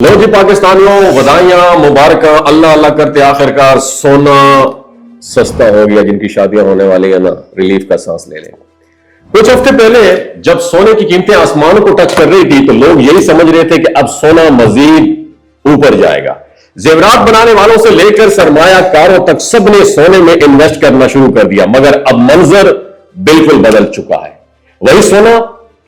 लो जी पाकिस्तानियों, बधाइयां मुबारक। अल्लाह अल्लाह करते आखिरकार सोना सस्ता हो गया। जिनकी शादियां होने वाली है ना, रिलीफ का सांस ले लें। कुछ हफ्ते पहले जब सोने की कीमतें आसमान को टच कर रही थी तो लोग यही समझ रहे थे कि अब सोना मजीद ऊपर जाएगा। जेवरात बनाने वालों से लेकर सरमायाकारों तक सबने सोने में इन्वेस्ट करना शुरू कर दिया, मगर अब मंजर बिल्कुल बदल चुका है। वही सोना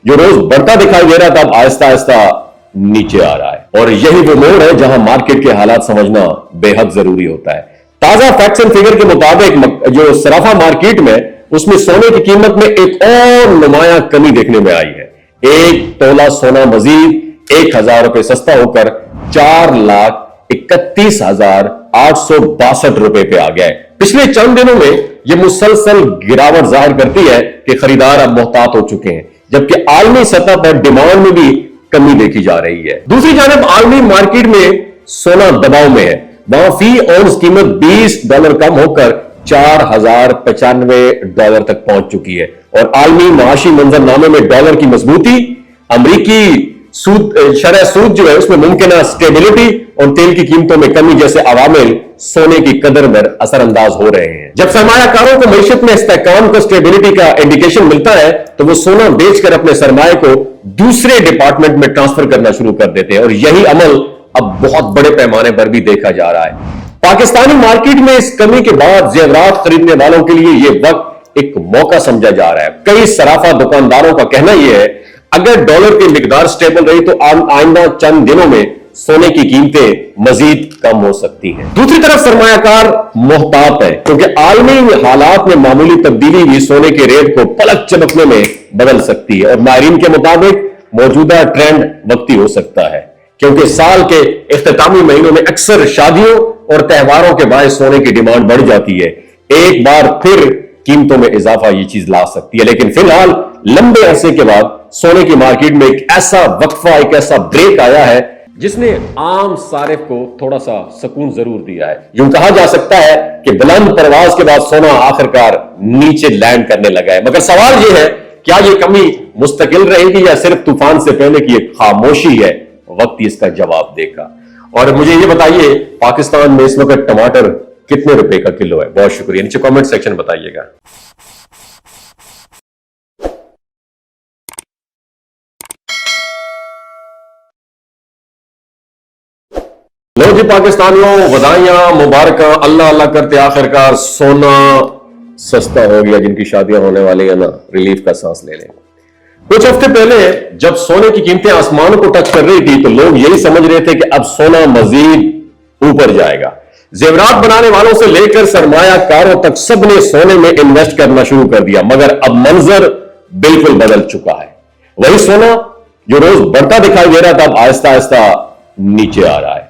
जो रोज बढ़ता दिखाई दे रहा था, अब आहिस्ता आहिस्ता नीचे आ रहा है। और यही वो मोड़ है जहां मार्केट के हालात समझना बेहद जरूरी होता है। ताजा फैक्ट्स एंड फिगर के मुताबिक जो सराफा मार्केट में, उसमें सोने की कीमत में एक और नुमाया कमी देखने में आई है। एक तोला सोना मजीद 1,000 रुपए सस्ता होकर 4,31,862 रुपए पे आ गया है। पिछले चंद दिनों में यह मुसलसल गिरावट जाहिर करती है कि खरीदार अब मोहतात हो चुके हैं, जबकि आलमी सतह पर डिमांड में भी कमी देखी जा रही है। दूसरी जानब आलमी मार्केट में सोना दबाव में है। वहां फी औंस कीमत $20 कम होकर $4,095 तक पहुंच चुकी है। और आलमी माशी मंजरनामे में डॉलर की मजबूती, अमरीकी शरह सूद जो है उसमें मुमकिन स्टेबिलिटी और तेल की कीमतों में कमी जैसे अवामिल सोने की कदर पर असरअंदाज हो रहे हैं। जब सरमायाकारों को मईशत में इस्तेहकाम को स्टेबिलिटी का इंडिकेशन मिलता है तो वो सोना बेचकर अपने सरमाए को दूसरे डिपार्टमेंट में ट्रांसफर करना शुरू कर देते हैं। और यही अमल अब बहुत बड़े पैमाने पर भी देखा जा रहा है। पाकिस्तानी मार्केट में इस कमी के बाद जेवरात खरीदने वालों के लिए यह वक्त एक मौका समझा जा रहा है। कई सराफा दुकानदारों का कहना यह है, अगर डॉलर की मिकदार स्टेबल रही तो आइंदा चंद दिनों में सोने की कीमतें मजीद कम हो सकती हैं। दूसरी तरफ सरमायाकार मोहतात है, क्योंकि आलमी हालात में मामूली तब्दीली भी सोने के रेट को पलक झपकने में बदल सकती है। और माहिरीन के मुताबिक मौजूदा ट्रेंड वक्ती हो सकता है, क्योंकि साल के इख्तितामी महीनों में अक्सर शादियों और त्योहारों के बायस सोने की डिमांड बढ़ जाती है। एक बार फिर कीमतों में इजाफा ये चीज ला सकती है। लेकिन फिलहाल लंबे अरसे के बाद सोने की मार्केट में एक ऐसा वक्फा, एक ऐसा ब्रेक आया है जिसने आम सारिफ को थोड़ा सा सुकून जरूर दिया है। यूं कहा जा सकता है कि बुलंद परवाज के बाद सोना आखिरकार नीचे लैंड करने लगा है। मगर सवाल यह है, क्या यह कमी मुस्तकिल रहेगी या सिर्फ तूफान से पहले की एक खामोशी है? वक्त ही इसका जवाब देगा। और मुझे यह बताइए, पाकिस्तान में इस वक्त टमाटर कितने रुपए का किलो है? बहुत शुक्रिया, नीचे कमेंट सेक्शन बताइएगा। लो जी पाकिस्तानियों, बधाइयां मुबारक। अल्लाह अल्लाह करते आखिरकार सोना सस्ता हो गया। जिनकी शादियां होने वाली है ना, रिलीफ का सांस ले लें। कुछ हफ्ते पहले जब सोने की कीमतें आसमान को टच कर रही थी तो लोग यही समझ रहे थे कि अब सोना मजीद ऊपर जाएगा। जेवरात बनाने वालों से लेकर सरमायाकारों तक सबने सोने में इन्वेस्ट करना शुरू कर दिया, मगर अब मंजर बिल्कुल बदल चुका है। वही सोना जो रोज बढ़ता दिखाई दे रहा था, अब आहिस्ता आहिस्ता नीचे आ रहा है।